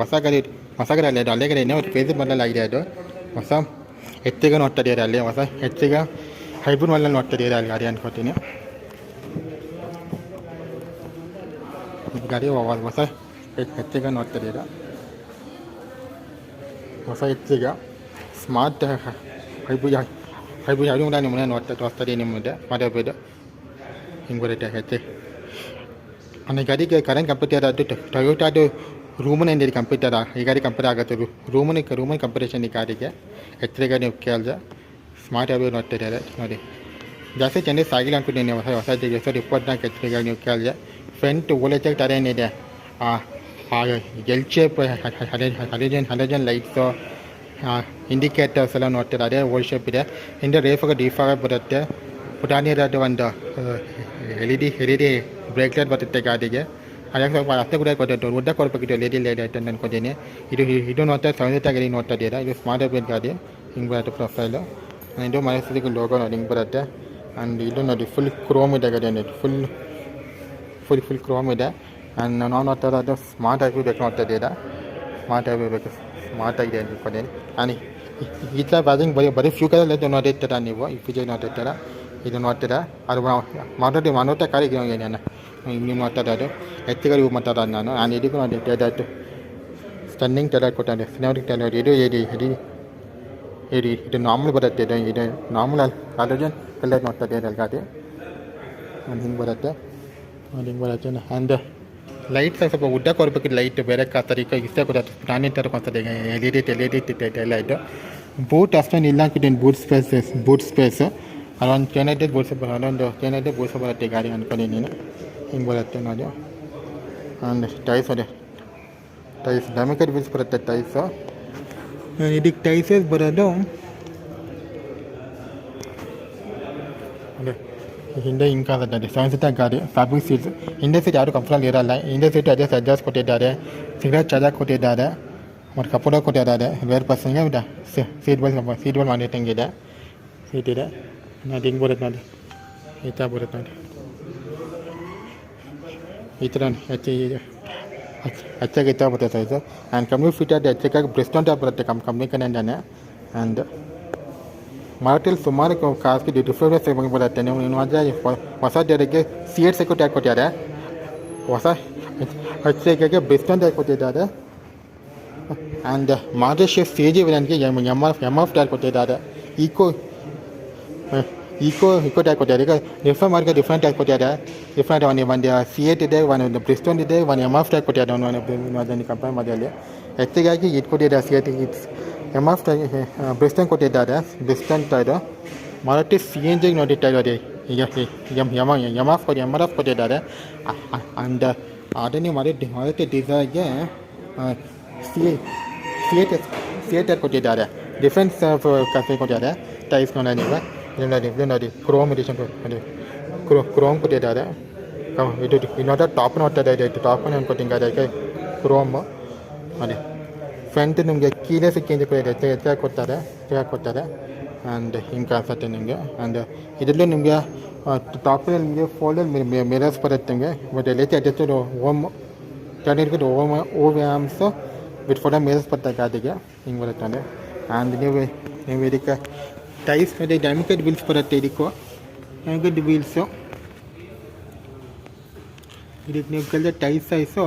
ಹೊಸ ಗಾಡಿ ಅಲ್ಲೇ ಅದು ಹಳೆ ಗಾಡಿನೇ ಒಂದು ಫೇಸ್ ಮಾಡಲಾಗಿದೆ. ಅದು ಹೊಸ ಹೆಚ್ಚಿಗೆ ನೋಡ್ತಾ ಇದ್ದಾರೆ ಅಲ್ಲಿ, ಹೊಸ ಹೆಚ್ಚಿಗೆ ಹೈಬ್ರಿಡ್ ಮಾಡಲ್ ನೋಡ್ತಾ ಇದ್ದಾರೆ ಅಲ್ಲಿ ಗಾಡಿ ಅನ್ಕೋತೀನಿ. ಗಾಡಿ ಹೊಸ ಹೆಚ್ಚಿಗೆ ನೋಡ್ತಾ ಇದ್ದೀರಾ, ಹೊಸ ಹೆಚ್ಚಿಗೆ ಸ್ಮಾರ್ಟ್ ಹೈಬ್ರಿಡ್ ಯಾವುದು ಕೂಡ ನಿಮ್ಮನ್ನ ತೋರಿಸ್ತಾರೆ ನಿಮ್ಮ ಮುಂದೆ ಮಾಡಬಹುದು. ಹಿಂಗೆ ಬರುತ್ತೆ ಹೆಚ್ಚಿಗೆ ಅಂದರೆ ಗಾಡಿಗೆ ಕರೆಂಟ್ ಕಂಪ್ಯೂಟರ್ ಅದು ಟೊಯೋಟಾದು ರೂಮನ್ ಕಂಪ್ಯೂಟರ್ ಈ ಗಾಡಿ ಕಂಪ್ಯೂಟರ್ ಆಗುತ್ತೆ. ರೂಮನ್ ಕಂಪ್ಯೂಟೇಷನ್ ಈ ಗಾಡಿಗೆ ಹೆಚ್ಚಿಗೆ ನೀವು ಕೇಳಿದ್ರೆ ಸ್ಮಾರ್ಟ್ ಹೈಬ್ರಿಡ್ ನೋಡ್ತಾ ಇದ್ದಾರೆ ನೋಡಿ. ಜಾಸ್ತಿ ಚೆನ್ನಾಗಿ ಸಾಗಿಲ್ಲ ಅನ್ಕೊಂಡಿದ್ದೀನಿ ಹೊಸ 2024 ಹೆಚ್ಚಿಗೆ ನೀವು ಕೇಳಿದ್ರೆ. ಫ್ರಂಟ್ ಓಲೆಚಾಗಿ ಥರ ಏನಿದೆ ಎಲ್ ಶೇಪ್ ಹಲೋಜನ್ ಲೈಟ್ಸು ಇಂಡಿಕೇಟರ್ಸ್ ಎಲ್ಲ ನೋಡ್ತಾರೆ, ಅದೇ ಓಲ್ಡ್ ಶೇಪ್ ಇದೆ. ಹಿಂದೆ ರೇಫಾಗ ಡಿಫಾಗ ಬರುತ್ತೆ. ಪುಟಾನಿರೋದು ಒಂದು ಎಲ್ ಇ ಡಿ ಬ್ರೇಕ್ಲೈಟ್ ಬರುತ್ತೆ ಗಾಡಿಗೆ. ಅದಕ್ಕೆ ಸ್ವಲ್ಪ ಅಷ್ಟೇ ಕೂಡ ಕೊಟ್ಟು ಉದ್ದ ಕೊಡ್ಬೇಕಿತ್ತು ಎಲ್ ಇ ಡಿ ಲೈಟ್ ಅಂತ ಅಂದ್ಕೊತೀನಿ. ಇದು ನೋಡ್ತಾ 70 ಗಾಡಿ ನೋಡ್ತಾ ಇದ್ದೀರಾ. ಇದು ಸ್ಮಾರ್ಟ್ ಹೈಬ್ರಿಡ್ ಗಾಡಿ ಹಿಂಗೆ ಬರುತ್ತೆ ಪ್ರೊಫೈಲು. ಇದು ಮೈಸೂರಿಗೆ ಲೋಗೋ ನೋಡಿ ಹಿಂಗೆ ಬರುತ್ತೆ. ಆ್ಯಂಡ್ ಇದು ನೋಡಿ ಫುಲ್ ಕ್ರೋಮ್ ಇದೆ ಗಾಡಿ ನೋಡಿ, ಫುಲ್ ಕ್ರೋಮ್ ಇದೆ. ಆ್ಯಂಡ್ ನಾವು ನೋಡ್ತಾ ಇರೋದು ಸ್ಮಾರ್ಟ್ ಹೈಬ್ರಿಡ್ ಬೇಕು ನೋಡ್ತಾ ಇದ್ದೀರಾ. ಸ್ಮಾರ್ಟ್ ಹೈಬ್ರಿಡ್ ಬೇಕು, ಸ್ಮಾರ್ಟ್ ಆಗಿದೆ ಅಂದ್ಕೊತೀನಿ. ಆ್ಯಂಡ್ ಈ ಥರ ಬಾಜಿಂಗ್ ಬರೀ ಫ್ಯೂಚರಲ್ಲಿ ನೋಡಿರ್ತೀರ ನೀವು, ಈ ಫ್ಯೂಚರ್ ನೋಡಿರ್ತೀರ. ಇದು ನೋಡ್ತೀರಾ ಅದು ಮಾನೋಟ ಕಾರಿಗೆ ನಾನು ನೀವು ನೋಡ್ತಾ ಇರೋದು ಹೆಚ್ಚಿಗೆ ಯೂಸ್ ಮಾಡ್ತಾ ಇರೋದು ನಾನು. ಆ್ಯಂಡ್ ಇದಕ್ಕೂ ನೋಡಿ ಟೆಲರ್ ಸ್ಟನ್ನಿಂಗ್ ಟೆಲರ್ ಕೊಟ್ಟಾನೆ, ಸಿನೆಮಾಟಿಕ್ ಟೆಲರ್. ಇದು ನಾರ್ಮಲ್ ಬರುತ್ತೆ. ಇದು ನಾರ್ಮಲ್ ಹಲೋಜನ್ ಕಲರ್ ನೋಡ್ತಾ ಇದ್ದೀರ ಗಾಡಿ. ಅದು ಹಿಂಗೆ ಬರುತ್ತೆ, ಅದು ಹಿಂಗೆ ಬರುತ್ತೆ. ಆ್ಯಂಡ್ ಲೈಟ್ಸ್ ಸ್ವಲ್ಪ ಉದ್ದ ಕೊಡ್ಬೇಕಿತ್ತು ಲೈಟ್, ಬೇರೆ ಥರ ಇಷ್ಟ ಕೊಡುತ್ತೆ ನಾನೇ ಥರ ಕೊಡ್ತದೆ L E D light. Boot ಅಷ್ಟೊಂದು ಇಲ್ಲ ಅಂದ್ಬಿಟ್ಟಿನಿ. ಬೂಟ್ ಸ್ಪೇಸು ಅಲ್ಲೊಂದು ಚೆನ್ನಾಗಿದೆ ಬೂಟ್ಸ್ ಬರುತ್ತೆ ಗಾಡಿ ಅಂದ್ಕೊಂಡಿದ್ದೀನಿ. ಹಿಂಗೆ ಬರುತ್ತೆ ನೋಡಿ. ಆ್ಯಂಡ್ ಟೈಸ್ ಡಮಿಕೇಟ್ ವೀಲ್ಸ್ ಬರುತ್ತೆ ಟೈಸು. ಇದಕ್ಕೆ ಟೈಸಸ್ ಬರೋದು ಅದೇ ಹಿಂದೆ ಹಿಂಗೆ ಆಗುತ್ತೆ. 7 ಸೀಟರ್ ಗಾಡಿ, ಫ್ಯಾಬ್ರಿಕ್ ಸೀಟ್ಸ್. ಹಿಂದೆ ಸೀಟ್ ಯಾರು ಕಂಫರ್ಟಬಲ್ ಇರೋಲ್ಲ. ಹಿಂದೆ ಸೀಟ್ ಅಡ್ಜಸ್ಟ್ ಕೊಟ್ಟಿದ್ದಾರೆ, ಸಿಗರೇಟ್ ಚಾರ್ಜರ್ ಕೊಟ್ಟಿದ್ದಾರೆ, ಮತ್ತು ಕಪೋಡ ಕೊಟ್ಟಿದ್ದಾರೆ. ಬೇರೆ ಪರ್ಸನ್ಗೆ ಸೀಟ್ ಬೆಲ್ಟ್ ಮಾಡಿಟ್ಟಂಗಿದೆ ಸೀಟ್ ಇದೆ ನೋಡಿ. ಹಿಂಗೆ ಬರುತ್ತೆ ನೋಡಿ, ಈ ಥರ ಬರುತ್ತೆ ನೋಡಿ. ಈ ಥರ ಹೆಚ್ಚಾಗಿ ಈ ಥರ ಬರುತ್ತೆ ಸೈಜು. ಆ್ಯಂಡ್ ಕಂಪ್ನಿ ಫಿಟೆಡ್ ಹೆಚ್ಚಾಗಿ ಬ್ರೆಸ್ಟೋನ್ ಟೈಪ್ ಬರುತ್ತೆ ಕಂಪ್ನಿ ಕಡೆಯಿಂದಾನೆ. ಆ್ಯಂಡ್ ಮಾರುತಿಯಲ್ಲಿ ಸುಮಾರು ಕಾರ್ಸ್ಗೆ ಡಿಫ್ರೆಂಟ್ ಸೆಗ್ಮೆಂಟ್ ಬರುತ್ತೆ. ನೀವು ಆದರೆ ಹೊಸ ಡೇರಿಗೆ C8 ಸೆಕ್ಯೂರಿಟಿ ಹಾಕಿ ಕೊಟ್ಟಿದ್ದಾರೆ, ಹೊಸ ಹೆಚ್ಚಿಗೆ ಬ್ರೆಸ್ಟೋನ್ ಟೈಪ್ ಕೊಟ್ಟಿದ್ದಾರೆ. ಆ್ಯಂಡ್ ಮಾರುತಿ ಶಿಫ್ಟ್ CG ವೇರಿಯಂಟ್ಗೆ ಎಮ್ ಎಫ್ ಟೈರ್ ಕೊಟ್ಟಿದ್ದಾರೆ. ಈಕೋ ಟ್ಯಾಗ್ ಕೊಟ್ಟಿದ್ದಾರೆ. ಈಗ ಡಿಫ್ರೆಂಟ್ ಟ್ಯಾಗ್ ಕೊಟ್ಟಿದ್ದಾರೆ. ಡಿಫ್ರೆಂಟ್ ಒಂದು C8 ಇದೆ, ಒಂದು ಬ್ರಿಸ್ಟೋನ್ ಇದೆ, ಒಂದು ಎಮ್ ಎಫ್ ಟ್ಯಾಗ್ ಕೊಟ್ಟಿದ್ದಾರೆ. ಅದನ್ನು ಕಂಪೇರ್ ಮಾಡಿದಲ್ಲಿ ಹೆಚ್ಚಿಗಾಗಿ ಇದು ಕೊಟ್ಟಿದ್ದಾರೆ. C8 ಎಮ್ ಎಫ್ ಟ್ಯಾಗ್ ಬ್ರಿಸ್ಟೋನ್ ಕೊಟ್ಟಿದ್ದಾರೆ. ಬ್ರಿಸ್ಟೋನ್ ಟೈರು ಮಾರುತಿ CNG ನೋಡಿ ಟೈರ್ ಇದೆ. ಈಗ ಎಮ್ ಎಫ್ ಕೊಟ್ಟಿದ್ದಾರೆ. ಆ್ಯಂಡ್ ಅದನ್ನೇ ಮಾರುತಿ ಡಿಸೈರ್ಗೆ C8 ಕೊಟ್ಟಿದ್ದಾರೆ. ಡಿಫ್ರೆನ್ಸ್ ಕಾಫಿ ಕೊಟ್ಟಿದ್ದಾರೆ. ಟೈಪ್ಸ್ ನೋಡಿ ನೋಡಿ ಕ್ರೋಮ್ ಎಡಿಷನ್ ಕ್ರೋಮ್ ಕೊಟ್ಟಿದ್ದಾರೆ. ಇದು ಇನ್ನೊಂದು ಟಾಪ್ ನೋಡ್ತಾ ಇದೆ. ಟಾಪ್ ಅನ್ಕೊತೀನಿ ಅದಕ್ಕೆ ಕ್ರೋಮ್ ನೋಡಿ. ಫ್ರಂಟ್ ನಿಮಗೆ ಕೀಲೆಸ್ ಚೇಂಜ್ ಹೆಚ್ಚಾಗಿ ಕೊಡ್ತಾರೆ. ಆ್ಯಂಡ್ ಹಿಂಗೆ ಕಾಣಿಸುತ್ತೆ ನಿಮಗೆ. ಆ್ಯಂಡ್ ಇದರಲ್ಲೂ ನಿಮಗೆ ಟಾಪಲ್ಲಿ ನಿಮಗೆ ಫೋಲ್ಡರ್ ಮಿರರ್ಸ್ ಬರುತ್ತೆ ನಿಮಗೆ. ಬಟ್ ಎಲ್ಲೈತೆ ಅಡ್ಜಸ್ಟೆಡ್ ಓಮ್ಸ್ ವಿತ್ ಫೋಲ್ಡರ್ ಮಿರರ್ಸ್ ಬರ್ತದೆ ಗಾಡಿಗೆ. ಹಿಂಗೆ ಬರುತ್ತೆ. ಆ್ಯಂಡ್ ನೀವು ಇದಕ್ಕೆ ಟೈಸ್ ಮತ್ತು ಡೈಮಿಕೇಟ್ ವೀಲ್ಸ್ ಬರುತ್ತೆ. ಡೈಮಿಕೇಟ್ ವೀಲ್ಸು ಇದಕ್ಕೆ ನೀವು ಕೇಳಿದ್ರೆ ಟೈಸ್ ಸೈಸು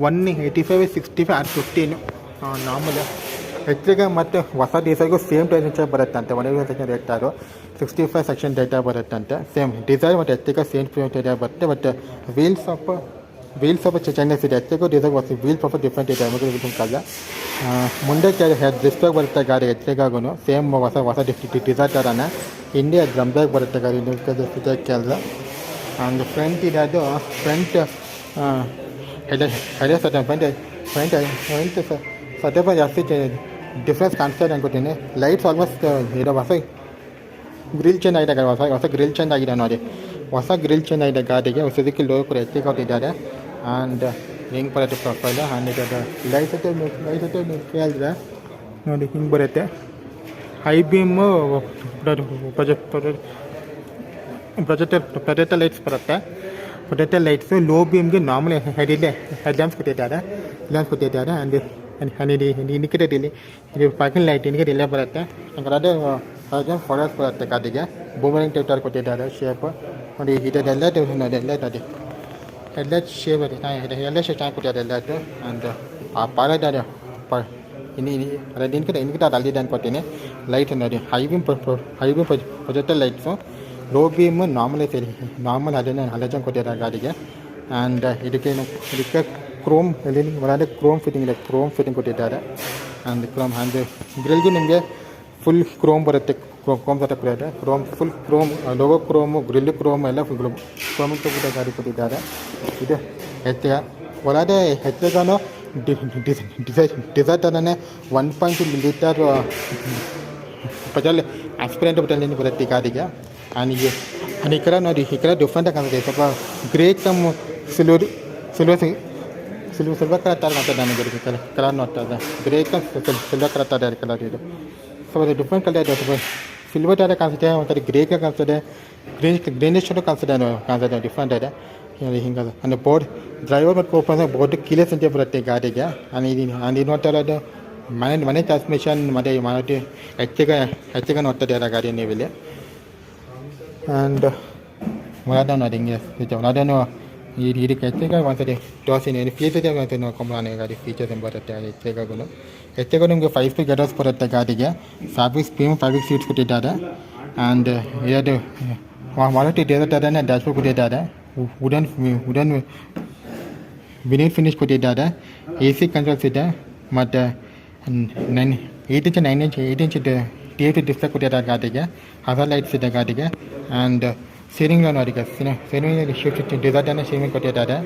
185/65 R15 ನಾರ್ಮಲ್. ಹೆಚ್ಚಿಗೆ ಮತ್ತು ಹೊಸ ಡೀಸಲ್ಗೂ ಸೇಮ್ ಟೈಸ್ ಬರುತ್ತೆ ಅಂತೆ. 185 ಸೆಕ್ಷನ್ ರೇಟಾರು 65 ಸೆಕ್ಷನ್ ಡೇಟಾ ಬರುತ್ತಂತೆ. ಸೇಮ್ ಡಿಸೈರ್ ಮತ್ತು ಹೆಚ್ಚಿಗೆ ಸೇಮ್ ಡೇಟಾ ಬರುತ್ತೆ. ಬಟ್ ವೀಲ್ಸ್ ಸ್ವಲ್ಪ ಚೇಂಜಸ್ ಇದೆ. ಹೆಚ್ಚಿಗೂ ಡೀಸಲ್ ವೀಲ್ ಸ್ವಲ್ಪ ಡಿಫ್ರೆಂಟ್ ಇದೆ ಕಾಲ. ಮುಂದೆ ಡಿಸ್ಪ್ಲೇ ಬರುತ್ತೆ ಗಾಡಿ ಹೆಚ್ಚಿಗಾಗೂ ಸೇಮ್ ಹೊಸ ಡಿಸೈರ್ ಥರನೇ. ಹಿಂದೆ ಡ್ರಮ್ ಬ್ರೇಕ್ ಬರುತ್ತೆ ಗಾಡಿ ಕೆಲಸ. ಆ್ಯಂಡ್ ಫ್ರಂಟ್ ಇದೆ, ಅದು ಫ್ರಂಟ್ ಸ್ವಲ್ಪ ಜಾಸ್ತಿ ಡಿಫ್ರೆನ್ಸ್ ಕಾಣಿಸ್ತಾ ಇದೆ ಅನ್ಕೋತೀನಿ. ಲೈಟ್ಸ್ ಆಲ್ಮೋಸ್ಟ್ ಇರೋ ಹೊಸ ಗ್ರಿಲ್ ಚೇಂಜ್ ಆಗಿದೆ ಹೊಸ ಗ್ರಿಲ್ ಚೇಂಜ್ ಆಗಿದೆ ನೋಡಿ. ಹೊಸ ಗ್ರಿಲ್ ಚೇಂಜ್ ಆಗಿದೆ ಗಾಡಿಗೆ. ಸುಜುಕಿ ಲೋಗೋ ಕೂಡ ಹೆಚ್ಚಿಗೆ ಕೊಟ್ಟಿದ್ದಾರೆ. ಆ್ಯಂಡ್ ಹಿಂಗೆ ಬರುತ್ತೆ ಪ್ರೊಫೈಲು. ಆ್ಯಂಡ್ ಇದು ಲೈಟ್ ನೀವು ಕೇಳಿದ್ರೆ ನೋಡಿ ಹಿಂಗೆ ಬರುತ್ತೆ. ಹೈ ಬೀಮು ಪ್ರೊಜೆಕ್ಟರ್ ಲೈಟ್ಸ್ ಬರುತ್ತೆ. ಪ್ರೊಜೆಕ್ಟರ್ ಲೈಟ್ಸು ಲೋ ಬೀಮ್ಗೆ ನಾರ್ಮಲ್ ಹೆಡ್ ಲ್ಯಾಂಪ್ಸ್ ಕೊಟ್ಟಿದ್ದಾರೆ. ಗ್ಲಾಸ್ ಕೊಟ್ಟಿದ್ದಾರೆ. ಆ್ಯಂಡ್ ಇದು ಇಂಡಿಕೇಟರ್ ಇದು ಪಾರ್ಕಿಂಗ್ ಲೈಟ್ ಇಂಡಿಕೇಟರ್ ಇಲ್ಲೇ ಬರುತ್ತೆ. ಅದು ಫಾರೆಸ್ಟ್ ಬರುತ್ತೆ ಗಾಡಿಗೆ. ಬೂಮರಿಂಗ್ ಟೈಪ್ ಕೊಟ್ಟಿದ್ದಾರೆ ಶೇಪ್ ನೋಡಿ. ಇದೆಲ್ಲ ನೋಡಿ ಎಲ್ಲ ಎಲ್ಲ ಶೇಪ್ ಎಲ್ಲ ಚೆನ್ನಾಗಿ ಕೊಟ್ಟಿದ್ದಾರೆ ಎಲ್ಲದು. ಆ್ಯಂಡ್ ಆ ಪಾರದಾರೆ ಅದು ಇಂಡಿಕೇಟರ್ ಅಲ್ಲಿದೆ ಅನ್ಕೊತೀನಿ. ಲೈಟ್ ನೋಡಿ high beam projector lights, low beam normal ಅದನ್ನು ಹಲಜನ್ ಕೊಟ್ಟಿದ್ದಾರೆ ಗಾಡಿಗೆ. ಆ್ಯಂಡ್ ಇದಕ್ಕೆ ಕ್ರೋಮ್ ಒಳಗಡೆ ಕ್ರೋಮ್ ಫಿಟ್ಟಿಂಗ್ ಕೊಟ್ಟಿದ್ದಾರೆ. ಆ್ಯಂಡ್ ಗ್ರಿಲ್ಗೂ ನಿಮಗೆ ಫುಲ್ ಕ್ರೋಮ್ ಬರುತ್ತೆ. ಕ್ರೋಮ್ ಸೆಟಪ್ ಬರುತ್ತೆ. Full Chrome logo ಕ್ರೋಮು grill Chrome ಎಲ್ಲ ಫುಲ್ ಕ್ರೋಮ್ ಗಾಡಿ ಕೊಟ್ಟಿದ್ದಾರೆ. ಇದು ಒಳಗಡೆ ಹೆಚ್ಚಿಗಾನು ಡಿಸೈರ್ ಥರನೇ 1.2 ಲೀಟರ್ ಪೆಟ್ರೋಲ್ ಆಸ್ಪಿರೆಂಟ್ ಪೆಟ್ರೋಲ್ ಬರುತ್ತೆ ಈ ಗಾಡಿಗೆ. ಆ್ಯಂಡ್ ಈ ಕಡೆ ನೋಡಿ, ಈ ಕಡೆ ಡಿಫ್ರೆಂಟಾಗಿ ಕಾಣುತ್ತೆ. ಸ್ವಲ್ಪ ಗ್ರೇ ಕಮ್ ಸಿಲ್ವರ್ ಕಲರ್ ಥರ ನೋಡ್ತದೆ ನನಗೆ ಕಲರ್ ನೋಡ್ತದೆ. ಗ್ರೇ ಕಮ್ ಸಿಲ್ವರ್ ಕಲರ್ ಥರ ಕಲರ್ ಇದು. ಸೊ ಅದು ಡಿಫ್ರೆಂಟ್ ಕಲರ್ ಇದೆ. ಸ್ವಲ್ಪ ಸಿಲ್ವರ್ ಥರ ಕಾಣಿಸುತ್ತೆ, ಒಂಥರ ಗ್ರೇ ಕಲರ್ ಕಾಣಿಸ್ತದೆ, ಗ್ರೀನಿಶ್ ಕಾಣಿಸುತ್ತೆ ಡಿಫ್ರೆಂಟ್ ಇದೆ ಹಿಂಗದು. ಅಂದರೆ ಬೋರ್ಡ್ ಡ್ರೈವರ್ ಮತ್ತು ಓಪನ್ ಬೋರ್ಡ್ ಕೀಲೆಸ್ ಅಂತ ಬರುತ್ತೆ ಗಾಡಿಗೆ. ಇದು ನೋಡ್ತಾ ಇರೋದು ಮನೆ ಟ್ರಾನ್ಸ್ಮಿಷನ್ ಮತ್ತು ಹೆಚ್ಚಿಗೆ ನೋಡ್ತದೆ ಅಲ್ಲ ಗಾಡಿ ನೀವು ಇಲ್ಲಿ. ಆ್ಯಂಡ್ ಮೊದಲು ನೋಡಿ ಹಿಂಗೆ ಅದನ್ನು ಇದಕ್ಕೆ ಹೆಚ್ಚಿಗೆ ಒಂದ್ಸರಿ ಟೋಸಿನ ಫೀಚರ್ಸ್ ಒಂದ್ಸರಿ ನೋಡ್ಕೊಂಬ ಗಾಡಿ ಫೀಚರ್ಸ್ ಏನು ಬರುತ್ತೆ ಹೆಚ್ಚಿಗೂ ನಿಮಗೆ 5 ಸ್ಪೀಡ್ ಗೇರ್ಸ್ ಬರುತ್ತೆ ಗಾಡಿಗೆ. ಫ್ಯಾಬ್ರಿಕ್ ಸೀಟ್ಸ್ ಕೊಟ್ಟಿದ್ದಾರೆ. ಆ್ಯಂಡ್ ಇದು ಮಾರುತಿ ಡಿಸೈರ್ ಥರನೇ ಡ್ಯಾಶ್ಬೋರ್ಡ್ ಕೊಟ್ಟಿದ್ದಾರೆ. ವುಡನ್ ವಿನಿಲ್ ಫಿನಿಶ್ ಕೊಟ್ಟಿದ್ದಾರೆ. AC ಕಂಟ್ರೋಲ್ಸ್ ಇದೆ. ಮತ್ತು 8 ಇಂಚ್ TFT ಡಿಸ್ಪ್ಲೇ ಕೊಟ್ಟಿದ್ದಾರೆ ಗಾಡಿಗೆ. ಹಜಾರ್ ಲೈಟ್ಸ್ ಇದೆ ಗಾಡಿಗೆ. ಆ್ಯಂಡ್ ಸ್ಟೀರಿಂಗ್ ನೋಡಿ, ಸ್ಟೀರಿಂಗ್ ಶಿಫ್ಟ್ ಡಿಸೈರ್ನ ಸ್ಟೀರಿಂಗ್ ಕೊಟ್ಟಿದ್ದಾರೆ.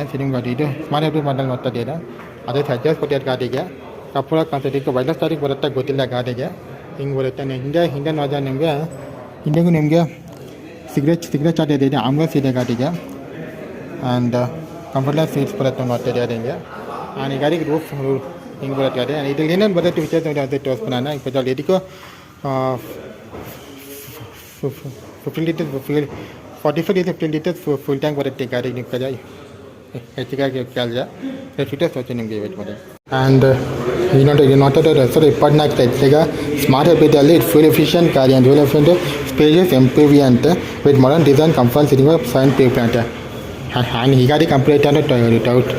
ಸ್ಟೀರಿಂಗ್ ಗಾಡಿ ಇದು ಸ್ಮಾರ್ಟ್ ಹೈಬ್ರಿಡ್ ಮಾಡಲ್ ನೋಡ್ತಿದ್ದೀರಾ. ಅದೇ ಅಡ್ಜಸ್ಟ್ ಕೊಟ್ಟಿದ್ದಾರೆ ಗಾಡಿಗೆ. ಕಪ್ಪಳ ಕಾನ್ಸೆಪ್ಟ್ ವೈರ್ಲೆಸ್ ಚಾರ್ಜಿಂಗ್ ಬರುತ್ತೆ ಗೊತ್ತಿಲ್ಲ ಗಾಡಿಗೆ. ಹಿಂಗೆ ಬರುತ್ತೆ. ಹಿಂದೆ ನೋಡಿದ್ರೆ ಹಿಂದೆಗೂ ನಿಮಗೆ ಸಿಗರೇಟ್ ಚಾರ್ಜ್ ಇದೆ. ಆಂಬುಲೆನ್ಸ್ ಇದೆ ಗಾಡಿಗೆ. ಆ್ಯಂಡ್ ಕಂಫರ್ಟ್ಲೆಸ್ ಸೀಟ್ಸ್ ಬರುತ್ತೆ ನೋಡ್ತಿದ್ದೀರಾ ಹಿಂಗೆ. ಆ್ಯಂಡ್ ಈ ಗಾಡಿಗೆ ರೂಫ್ ಹಿಂಗೆ ಬರುತ್ತೆ. ಅದೇ ಇದ್ರಲ್ಲಿ ಏನೇನು ಬರುತ್ತೆ ಫೀಚರ್ಸ್ ನೋಡಿ ಅದೇ ತೋರಿಸ್ಬಿಡೋಣ. ಇಪ್ಪತ್ತು ಇದಕ್ಕೂ 15 ಲೀಟರ್ಸ್ 15 ಲೀಟರ್ಸ್ ಫುಲ್ ಟ್ಯಾಂಕ್ ಬರುತ್ತೆ ಗಾಡಿ. ನೀವು ಹೆಚ್ಚಿಗಾಗಿ ಕೆಲಸ ಫೀಚರ್ಸ್ ತೋರಿಸಿ ನಿಮಗೆ ವೇಟ್ ಮಾಡಿ. ಆ್ಯಂಡ್ ಇದು ನೋಡ್ತಾ 2024 ಈಗ ಸ್ಮಾರ್ಟ್ ಹೈಬ್ರಿಡಲ್ಲಿ ಫ್ಯೂಲ್ ಎಫಿಷಿಯಂಟ್ ಗಾಡಿ ಅಂತ ಫ್ಯೂಲ್ ಎಫಿಷಿಯಂಟ್ ಸ್ಪೇಷಿಯಸ್ MPV ಅಂತ with modern design comfort sitting 7 people ಅಂತ. ಆ್ಯಂಡ್ ಈ ಗಾಡಿ ಕಂಪ್ಲೀಟ್ ಅಂದರೆ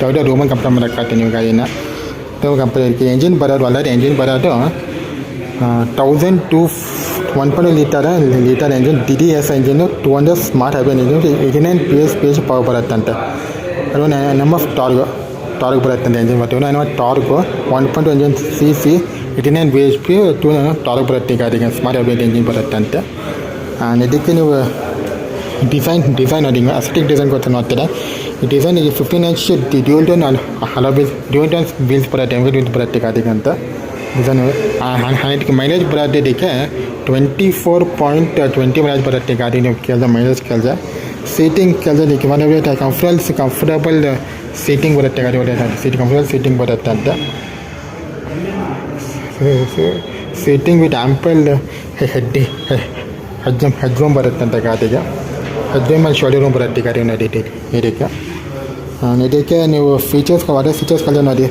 ಟೊಯೋಟಾ ರೋಮನ್ ಕಂಪೇರ್ ಮಾಡೋಕ್ಕಾಗ್ತದೆ ನೀವು ಗಾಡಿನ ಕಂಪೇರ್ ಇರ್ತೀವಿ. ಎಂಜಿನ್ ಬರೋದು ಅಲ್ಲದೆ ಎಂಜಿನ್ ಬರೋದು 1.2 ಲೀಟರ್ ಎಂಜಿನ್ DDS ಎಂಜಿನ್ನು 200 smart hybrid engine 89 PS power ಬರುತ್ತಂತೆ. ಅದು ನಮ್ಮ ಟಾರ್ಗ್ ಬರುತ್ತಂತೆ ಎಂಜಿನ್ ಬರ್ತೀವಿ ನಮ್ಮ torque 1.2 engine CC 89 bhp 2 torque ಬರುತ್ತೆ ಗಾಡಿಗೆ. ಸ್ಮಾರ್ಟ್ ಹೈಬ್ರಿಡ್ ಎಂಜಿನ್ ಬರುತ್ತಂತೆ. ಆ್ಯಂಡ್ ಇದಕ್ಕೆ ನೀವು ಡಿಸೈನ್ ನೋಡಿ ಅಸ್ಟಿಕ್ ಡಿಸೈನ್ ಕೊಟ್ಟು ನೋಡ್ತೀರಾ. ಈ ಡಿಸೈನ್ ಈಗ 15 inch dual tone dual tones wheels ಬರುತ್ತೆ ವೀಲ್ಸ್ ಬರುತ್ತೆ ಗಾಡಿಗೆ ಅಂತ ಡಿಸೈನ್. ಇದಕ್ಕೆ ಮೈಲೇಜ್ ಬರೋದು ಇದಕ್ಕೆ 24.20 ಮೈಲೇಜ್ ಬರುತ್ತೆ ಗಾಡಿ. ನೀವು ಮೈಲೇಜ್ ಕೆಲಸ ಸೀಟಿಂಗ್ ಕೆಲಸ ಇದಕ್ಕೆ ಕಂಫರ್ಟಬಲ್ ಸೀಟಿಂಗ್ ಬರುತ್ತೆ ಗಾಡಿ. ಒಳ್ಳೆ ಕಂಫರ್ಟಬಲ್ ಸೀಟಿಂಗ್ ಬರುತ್ತೆ ಅಂತ. Seating with ample head room ಬರುತ್ತೆ ಅಂತ ಗಾಡಿಗೆ. ಹೆಡ್ ರೂಮ್ ಅಲ್ಲಿ ಶೋಲ್ಡರ್ ರೂಮ್ ಬರುತ್ತೆ ಗಾಡಿ ನೋಡಿ ಇದಕ್ಕೆ ನೀವು ಫೀಚರ್ಸ್ ಅದೇ ಫೀಚರ್ಸ್ ಕಲಿತ ನೋಡಿ.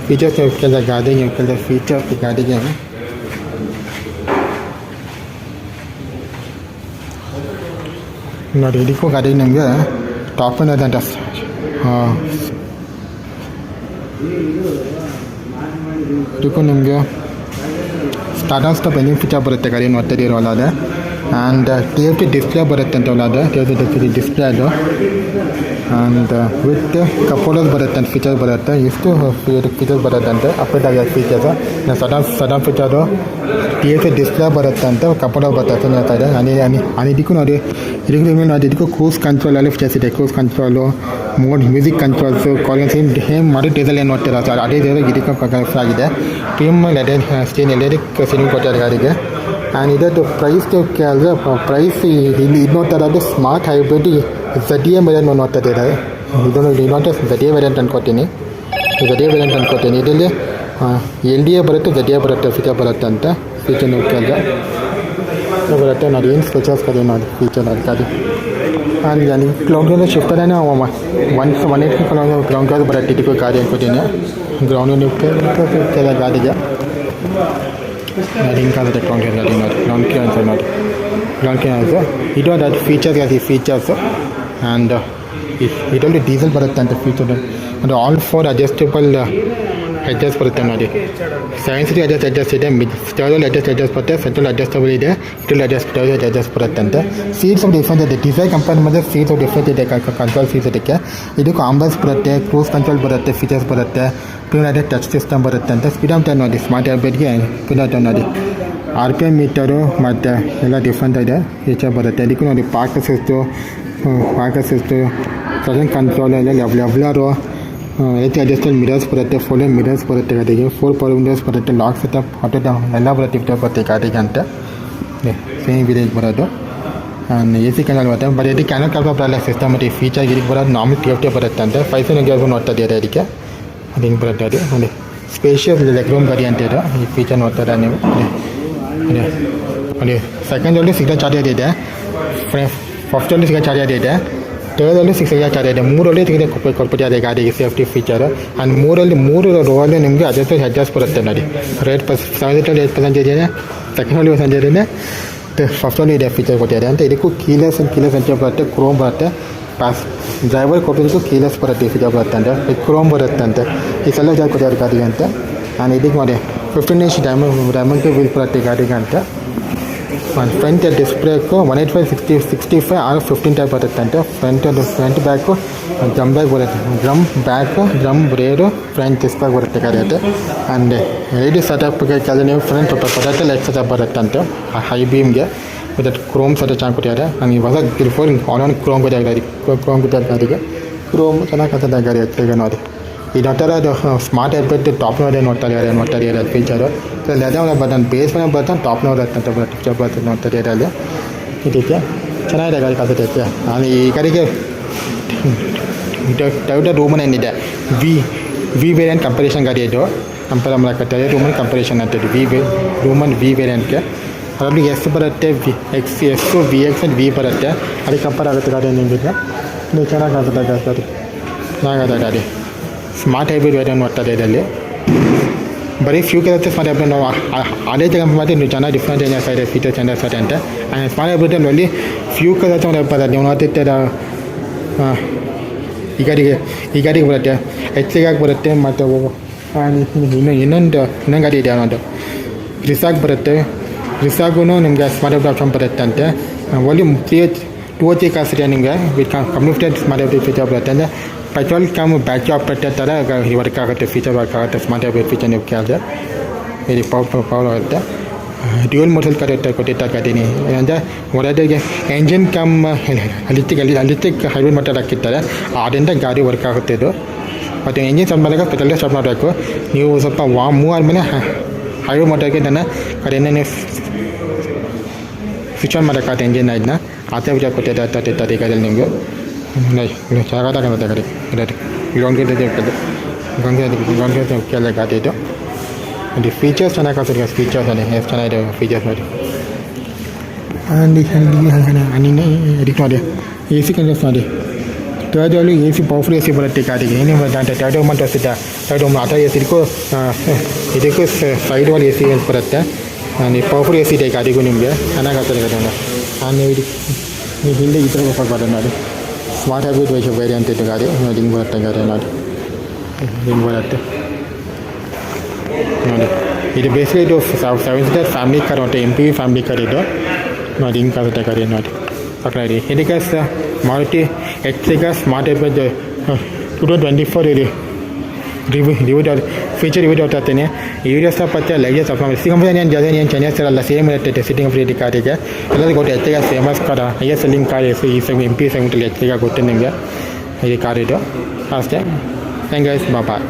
ಫೀಚರ್ಸ್ ಕೆಲಸ ಗಾಡಿ ನೀವು ಕೆಲಸ ಫೀಚರ್ಸ್ ಗಾಡಿಗೆ ನೋಡಿ. ಇದಕ್ಕೂ ಗಾಡಿಗೆ ನಿಮಗೆ ಟಾಪ್ ಅಂತ ಇದಕ್ಕೂ ನಿಮಗೆ ಸ್ಟಾಪ್ ಎಂಜಿನ್ ಫೀಚರ್ ಬರುತ್ತೆ ಗಾಡಿ ನೋಡ್ತಿದ್ದೀರಲ್ಲ ಅದೇ. ಆ್ಯಂಡ್ TFT ಡಿಸ್ಪ್ಲೇ ಬರುತ್ತೆ ಅಂತ ಅದು TFT ಡಿಸ್ಪ್ಲೇ ಅದು. ಆ್ಯಂಡ್ ವಿತ್ ಕಪೋರ್ಡಸ್ ಬರುತ್ತೆ ಅಂತ ಫೀಚರ್ಸ್ ಬರುತ್ತೆ. ಎಷ್ಟು ಫೀಚರ್ಸ್ ಬರುತ್ತೆ ಅಂತ ಅಪ್ಡೇಟ್ ಆಗಿದೆ features. Sudden feature TFT display ಬರುತ್ತೆ ಅಂತ ಕಪೋರ್ಡಸ್ ಬರುತ್ತೆ ಅಂತ ಹೇಳ್ತಾ ಇದೆ. ಇದಕ್ಕೂ ನೋಡಿ ಇದಕ್ಕೂ ಕ್ರೂಸ್ ಕಂಟ್ರೋಲಲ್ಲಿ ಫೀಚರ್ಸ್ ಇದೆ. Cruise control mode music controls calling same ಮಾಡಿ ಡೀಸೆಲ್ ಏನು ನೋಡ್ತೀರ ಸರ್ ಅದೇ ಇದಕ್ಕೆ ಆಗಿದೆ. ಪ್ರೀಮಿಯಮ್ ಎಲೆಕ್ಟ್ರಿಕ್ ಸೀಲಿಂಗ್ ಕೊಟ್ಟಿದ್ದಾರೆ ಗಾಡಿಗೆ. ಆ್ಯಂಡ್ ಇದರದ್ದು ಪ್ರೈಸ್ ಇಲ್ಲಿ ಇದು ನೋಡ್ತಾ ಇರೋದು ಸ್ಮಾರ್ಟ್ ಹೈಬ್ರಿಡ್ ZA ವೇರಿಯಂಟ್ ನೋಡ್ತಾ ಇದ್ದಾರೆ. ಇದನ್ನು ZA ವೇರಿಯಂಟ್ ಅಂದ್ಕೊತೀನಿ. ಇದರಲ್ಲಿ LDA ಬರುತ್ತೆ ZA ಬರುತ್ತೆ ಫೀಚರ್ ಬರುತ್ತೆ ಅಂತ ಫೀಚರ್ ಕೆಲಸ ಬರುತ್ತೆ ನೋಡಿ. ಏನು ಫೀಚರ್ಸ್ ಕಡೆ ನೋಡಿ ಫೀಚರ್ ಗಾಡಿ. ಅಲ್ಲಿ ಅಲ್ಲಿ ಗ್ರೌಂಡಿಂದ ಶಿಫ್ಟ್ ಅದೇ ಒನ್ ಏಯ್ಟಿ ಗ್ರೌಂಡ್ ಬರುತ್ತೆ ಟಿಟಿಪಿ ಗಾಡಿ ಅನ್ಕೋತೀನಿ ಗ್ರೌಂಡ್ ಕೆಲ ಗಾಡಿಗೆ ನೋಡಿ ಹಿಂಗಾಗುತ್ತೆ ಗ್ರೌಂಡ್ ನೋಡಿ ಗ್ರೌಂಡ್ ಕ್ಲಿಯರೆನ್ಸ್ ನೋಡಿ ಗ್ರೌಂಡ್ ಕ್ಲಿಯರೆನ್ಸ್ ಇದು ಅದು ಫೀಚರ್ಸು ಆ್ಯಂಡ್ ಇದರಲ್ಲಿ ಡೀಸೆಲ್ ಬರುತ್ತೆ ಅಂತ ಫೀಚರ್ ಅದು ಆಲ್ ಫೋರ್ ಅಡ್ಜಸ್ಟಬಲ್ ಅಡ್ಜಸ್ಟ್ ಬರುತ್ತೆ ನೋಡಿ 7 ಸೀಟ್ ಅಡ್ಜಸ್ಟ್ ಇದೆ ಸ್ಟೇರಲ್ಲಿ ಅಡ್ಜಸ್ಟ್ ಬರುತ್ತೆ ಸೆಂಟ್ರಲ್ ಅಡ್ಜಸ್ಟಬಲ್ ಇದೆ ಇಟ್ರಲ್ಲಿ ಅಡ್ಜಸ್ಟ್ ಬರುತ್ತೆ ಅಂತ ಸೀಟ್ಸ್ ಡಿಫ್ರೆಂಟ್ ಇದೆ ಡಿಸೈರ್ ಕಂಪೇರ್ ಮಾಡಿದ್ರೆ ಸೀಟ್ಸ್ ಡಿಫ್ರೆಂಟ್ ಇದೆ ಕಂಟ್ರೋಲ್ ಸೀಟ್ಸ್ ಇದಕ್ಕೆ ಇದಕ್ಕೆ ಆಂಬಲ್ಸ್ ಬರುತ್ತೆ ಕ್ರೂಸ್ ಕಂಟ್ರೋಲ್ ಬರುತ್ತೆ ಫೀಚರ್ಸ್ ಬರುತ್ತೆ ಪ್ಯೂರ್ ಟಚ್ ಸಿಸ್ಟಮ್ ಬರುತ್ತೆ ಅಂತ ಸ್ಪೀಡೋಮೀಟರ್ ನೋಡಿ ಸ್ಮಾರ್ಟ್ ಏರ್ಬ್ಯಾಗ್ಗೆ ಸ್ಪೀಡೋಮೀಟರ್ ನೋಡಿ RPM ಮೀಟರು ಮತ್ತು ಎಲ್ಲ ಡಿಫ್ರೆಂಟ್ ಇದೆ ಫೀಚರ್ ಬರುತ್ತೆ ಇದಕ್ಕೂ ನೋಡಿ ಪಾರ್ಕ್ ಅಸಿಸ್ಟು ಸಡನ್ ಕಂಟ್ರೋಲ್ ಎಲ್ಲ ಲೆವ್ಲರು ಏತಿ ಅಡ್ಜಸ್ಟಲ್ ಮಿರರ್ಸ್ ಬರುತ್ತೆ ಫುಲ್ ಮಿರರ್ಸ್ ಬರುತ್ತೆ ಗಾಡಿಗೆ 4 ಪವರ್ ವಿಂಡೋಸ್ ಬರುತ್ತೆ ಲಾಕ್ ಸೆಟಪ್ ಆಟೋ ಎಲ್ಲ ಬರುತ್ತೆ ಬರುತ್ತೆ ಗಾಡಿಗೆ ಅಂತ ಸೇಮ್ ವಿಲೇಜ್ ಬರೋದು AC ಕ್ಯಾನಲ್ ಬರುತ್ತೆ ಬಟ್ ಇದಕ್ಕೆ ಕ್ಯಾನಲ್ ಕಾಲ್ ಬರಲ್ಲ ಸಿಸ್ಟಮೆಟಿಕ್ ಫೀಚರ್ ಇದಕ್ಕೆ ಬರೋದು ನಾರ್ಮಲ್ TFT ಬರುತ್ತೆ ಅಂತ 5 ಗೇರ್ಗೂ ನೋಡ್ತಾ ಇದ್ದೀರಾ ಇದಕ್ಕೆ ಅದು ಹಿಂಗೆ ಬರುತ್ತೆ ಅದು ನೋಡಿ ಸ್ಪೇಷಿಯಸ್ ಲೆಗ್ ರೂಮ್ ಗಾಡಿ ಅಂತ ಇದು ಈ ಫೀಚರ್ ನೋಡ್ತಾರೆ ನೀವು ನೋಡಿ ಸೆಕೆಂಡಲ್ಲಿ ಸಿಗ್ನಲ್ ಚಾರ್ಜರ್ ಇದೆ ಫಸ್ಟಲ್ಲಿ ಸಿಗ್ನಲ್ ಚಾರ್ಜರ್ ಇದೆ ಥರ್ಡಲ್ಲಿ 6 ಚಾರ್ಜ್ ಇದೆ 3ರಲ್ಲಿ ತೆಗೆದು ಕೊಟ್ಬಿಟ್ಟಿದೆ ಗಾಡಿಗೆ ಸೇಫ್ಟಿ ಫೀಚರ್ ಆ್ಯಂಡ್ 3 ರೋವಲ್ಲಿ ನಿಮಗೆ ಅಡ್ಜಸ್ಟ್ ಬರುತ್ತೆ ನೋಡಿ ರೇಟ್ 78% ಇದೆ ಸೆಕೆಂಡಲ್ಲಿ ಇದೆ ಫಸ್ಟಲ್ಲಿ ಇದೆ ಫೀಚರ್ ಕೊಟ್ಟಿದೆ ಅಂತ ಇದಕ್ಕೂ ಕೀಲೆಸ್ ಅಂತ ಬರುತ್ತೆ ಕ್ರೋಮ್ ಬರುತ್ತೆ ಡ್ರೈವರ್ ಕೊಟ್ಟಿದ್ದಕ್ಕೂ ಕೀಲೆಸ್ ಬರುತ್ತೆ ಫೀಚರ್ ಬರುತ್ತೆ ಅಂತ ಇದು ಕ್ರೋಮ್ ಬರುತ್ತೆ ಅಂತ ಈ ಸಲ ಜಾಗ ಕೊಟ್ಟಿದ್ದಾರೆ ಗಾಡಿಗೆ ಅಂತ ನಾನು ಇದಕ್ಕೆ ನೋಡಿ 15 ಇಂಚ್ ಡೈಮಂಡ್ ವೀಲ್ ಬರುತ್ತೆ ಗಾಡಿಗೆ ಅಂತ ಫ್ರಂಟ್ ಡಿಸ್ಪ್ಲೇಕು 185/65 R15 ಟೈಪ್ ಬರುತ್ತೆ ಅಂತ ಫ್ರಂಟ್ ಬ್ಯಾಕು ಡ್ರಮ್ ಬ್ಯಾಗ್ ಬರುತ್ತೆ ಡ್ರಮ್ ಬ್ರೇಡು ಫ್ರಂಟ್ ಡಿಸ್ಪ್ಲೇ ಬರುತ್ತೆ ಗಾಡಿ ಅಂತ ಆ್ಯಂಡ್ LED ಸೆಟಪ್ಗೆ ಕೆಲ ನೀವು ಫ್ರಂಟ್ ಬರುತ್ತೆ ಲೈಟ್ ಸೆಟಪ್ ಬರುತ್ತೆ ಅಂತ ಹೈ ಬೀಮ್ಗೆ ವಿತ್ ಕ್ರೋಮ್ ಸೆಟಪ್ ಚೆನ್ನಾಗಿ ಕೊಟ್ಟಿದ್ದಾರೆ ನನಗೆ ಹೊಸ ಬಿಫೋರ್ ಆನ್ ಕ್ರೋಮ್ ಕೊಟ್ಟಿದ್ದಾರೆ ಗಾಡಿಗೆ ಕ್ರೋಮ್ ಚೆನ್ನಾಗಿ ಕಾಣ್ತದೆ ಗಾಡಿ ಈಗ ನೋಡಿ ಈ ನೋಡ್ತಾರೆ ಅದು ಸ್ಮಾರ್ಟ್ ಏರ್ಬ್ಯಾಗ್ ಟಾಪ್ ನೋಡ್ತಾ ಇದ್ದಾರೆ ಅದು ಫೀಚರು ಅದೇ ಬಟನ್ ಬೇಸ್ ಮೇಲೆ ಬಟನ್ ಟಾಪ್ ಅಂತ ಬರುತ್ತೆ ನೋಡ್ತಾ ಇದ್ದಾರೆ ಅಲ್ಲಿ ಇದಕ್ಕೆ ಚೆನ್ನಾಗಿದೆ ಗಾಡಿ ಕಾಣ್ತೈತೆ ನಾನು ಈ ಗಾಡಿಗೆ ಟೊಯೋಟಾ ರೂಮನ್ ಏನಿದೆ ವಿ ವೇರಿಯಂಟ್ ಕಂಪರೇಷನ್ ಗಾಡಿ ಇದು ಕಂಪೇರ್ ಮಾಡಕ್ಕೆ ರೂಮನ್ ಕಂಪರೇಷನ್ ಅಂತ ರೂಮನ್ ವಿ ವೇರಿಯಂಟ್ಗೆ ಅದರಲ್ಲಿ ಎಸ್ ಬರುತ್ತೆ VX ಆ್ಯಂಡ್ V ಬರುತ್ತೆ ಅದಕ್ಕೆ ಕಂಪೇರ್ ಆಗುತ್ತೆ ಗಾಡಿ ನಿಮಗೆ ನೀವು ಚೆನ್ನಾಗಿ ಕಾಣ್ತದೆ ಗಾಡಿ ಚೆನ್ನಾಗಿದೆ ಗಾಡಿ ಸ್ಮಾರ್ಟ್ ಹೈಬ್ರಿಡ್ ವೇರಿಯಂಟ್ ನೋಡ್ತಾರೆ ಇದರಲ್ಲಿ ಬರೀ ಫ್ಯೂ ಕೆಲಸ ಸ್ಮಾರ್ಟ್ ಹೈಬ್ರಿಡ್ ನಾವು ಅದೇ ಕಂಪೇರ್ ಮಾಡಿ ನೀವು ಚೆನ್ನಾಗಿ ಡಿಫ್ರೆಂಟ್ ಏನಿದೆ ಇದೆ ಫೀಚರ್ಸ್ ಏನಿದೆ ಅಂತ ಸ್ಮಾರ್ಟ್ ಹೈಬ್ರಿಡಲ್ಲಿ ಫ್ಯೂ ಕೆಲಸ ಬರುತ್ತೆ ನೀವು ನೋಡ್ತಿರ್ತೀರ ಈ ಗಾಡಿಗೆ ಬರುತ್ತೆ ಹೆಚ್ಚಿಗಾಗಿ ಬರುತ್ತೆ ಮತ್ತು ಇನ್ನೊಂದು ಗಾಡಿ ಇದೆ ಅನ್ನೋದು ರಿಸಾಗ್ ಬರುತ್ತೆ ರಿಸಾಗೂ ನಿಮಗೆ ಸ್ಮಾರ್ಟ್ ಹೈಬ್ರಿಡ್ ಆಪ್ಷನ್ ಬರುತ್ತೆ ಅಂತೆ ಓನ್ಲಿ 2 ಕಾಸ್ ಇದೆ ನಿಮಗೆ ವಿತ್ ಕಮ್ಯುನಿಟೆಡ್ ಸ್ಮಾರ್ಟ್ ಹೈಬ್ರಿಡ್ ಫೀಚರ್ ಬರುತ್ತೆ ಅಂದರೆ ಪೆಟ್ರೋಲ್ ಕಮ್ ಬ್ಯಾಟ್ರಿ ಆಪ್ರೇಟರ್ ಥರ ವರ್ಕ್ ಆಗುತ್ತೆ ಫೀಚರ್ ವರ್ಕ್ ಆಗುತ್ತೆ ಸ್ಮಾರ್ಟ್ ಹೈಬ್ರಿಡ್ ಫೀಚರ್ ನೀವು ಕೇಳಿದ್ರೆ ಇದು ಪವರ್ ಆಗುತ್ತೆ ಡ್ಯೂಯಲ್ ಮೋಟಲ್ ಕೊಟ್ಟಿರ್ತಾರೆ ಗಾಡಿನಿ ಅಂದರೆ ಹೊರಗೆ engine come electric hybrid motor ಹಾಕಿರ್ತಾರೆ ಆದ್ದರಿಂದ ಗಾಡಿ ವರ್ಕ್ ಆಗುತ್ತೆ ಇದು ಮತ್ತು ಎಂಜಿನ್ ಸ್ಟಾರ್ಟ್ ಮಾಡಿದಾಗ ಪೆಟ್ರೋಲೇ ಸ್ಟಾರ್ಟ್ ಮಾಡಬೇಕು ನೀವು ಸ್ವಲ್ಪ ಮೂವ್ ಆದಮೇಲೆ ಹೈಬ್ರಿಡ್ ಮೋಟರ್ಗೆ ನನ್ನ ಕಡೆಯಿಂದ ನೀವು ಸ್ವಿಚ್ ಆನ್ ಮಾಡೋಕ್ಕಾಗುತ್ತೆ ಎಂಜಿನ್ ಇದನ್ನ ಆ ಥರ ವಿಚಾರ ಕೊಟ್ಟಿರ್ತಾರೆ ಈ ಗಾಡಿಯಲ್ಲಿ ನಿಮಗೆ ಚೆನ್ನಾಗುತ್ತೆ ಗಾಡಿ ಗ್ರೌಂಡ್ ಕೆಲ ಗಾಡಿ ಇದು ಅದು ಫೀಚರ್ಸ್ ಚೆನ್ನಾಗಿ ಕಾಣ್ತದೆ ಫೀಚರ್ಸ್ ಅಲ್ಲಿ ಎಷ್ಟು ಚೆನ್ನಾಗಿದೆ ಫೀಚರ್ಸ್ ನೋಡಿ ಅದಕ್ಕೆ ನೋಡಿ AC ಕಂಟ್ರೋಲ್ಸ್ ನೋಡಿ ಥರ್ಡಲ್ಲಿ AC ಪವರ್ಫುಲ್ AC ಬರುತ್ತೆ ಗಾಡಿಗೆ ಏನೇ ಬರುತ್ತೆ ಟರ್ಡ್ ಓಮನ್ ತೋರಿಸಿದ್ದೆ ಟರ್ಡ್ ಓಮನ್ ಆ ಥರ AC ಇದಕ್ಕೂ ಸೈಡ್ ವಾಲ್ AC ಅಂತ ಬರುತ್ತೆ ನೀವು ಪವರ್ಫುಲ್ AC ಇದೆ ಗಾಡಿಗೂ ನಿಮಗೆ ಚೆನ್ನಾಗಾಗ್ತದೆ ಗಾಡಿ ನೀವು ನೀವು ಹಿಂದೆ ಈ ಥರ ಹೋಗ್ಬಾರ್ದು ನೋಡಿ ಸ್ಮಾರ್ಟ್ ಹೈಬ್ರಿಡ್ ವೇರಿಯಂಟ್ ಇದೆ ಗಾಡಿ ನೋಡಿ ಹಿಂಗೆ ಬರುತ್ತೆ ಗಾಡಿ ನೋಡಿ ಹಿಂಗೆ ಬರುತ್ತೆ ನೋಡಿ ಇದು ಬೇಸಿಗೆ ಇದು 7 ಸೀಟರ್ ಫ್ಯಾಮಿಲಿ ಕಾರ್ ಮತ್ತು MPV ಫ್ಯಾಮಿಲಿ ಕಾರ್ ಇದು ನೋಡಿ ಹಿಂಗೆ ಕಾಣುತ್ತೆ ಗಾಡಿ ನೋಡಿ ಪಕ್ಕಡಿ ಇದಕ್ಕೆ ಮಾರುತಿ ಎಕ್ಸಿಗ ಸ್ಮಾರ್ಟ್ ಹೈಬ್ರಿಡ್ 2024 ಇದು ರಿವ್ಯೂ ಫೀಚರ್ ರಿವ್ಯೂ ಹೇಳ್ತೀನಿ ಈ ವಿಡಿಯೋಸ್ ಮತ್ತೆ ಲೈಕ್ ಸಬ್ಸ್ಕ್ರೈಬ್ ಸಿಗಂಬ ಏನು ಚೇಂಜಸ್ ಇರಲ್ಲ ಸೇಮ್ ಇರುತ್ತೆ ಸಿಟ್ಟಿಂಗ್ ಫ್ರೀ ಕಾರಿಗೆ ಎಲ್ಲರಿಗೂ ಗೊತ್ತು ಹೆಚ್ಚಿಗೆ famous car highest selling car ಈ MP ಸೆಗ್ಮೆಂಟಲ್ಲಿ ಹೆಚ್ಚಿಗೆ ಗೊತ್ತು ನಿಮಗೆ ಈ ಕಾರ್ ಇದು ಅಷ್ಟೇ ಥ್ಯಾಂಕ್ ಯು ಗೈಸ್ ಬಾಯ್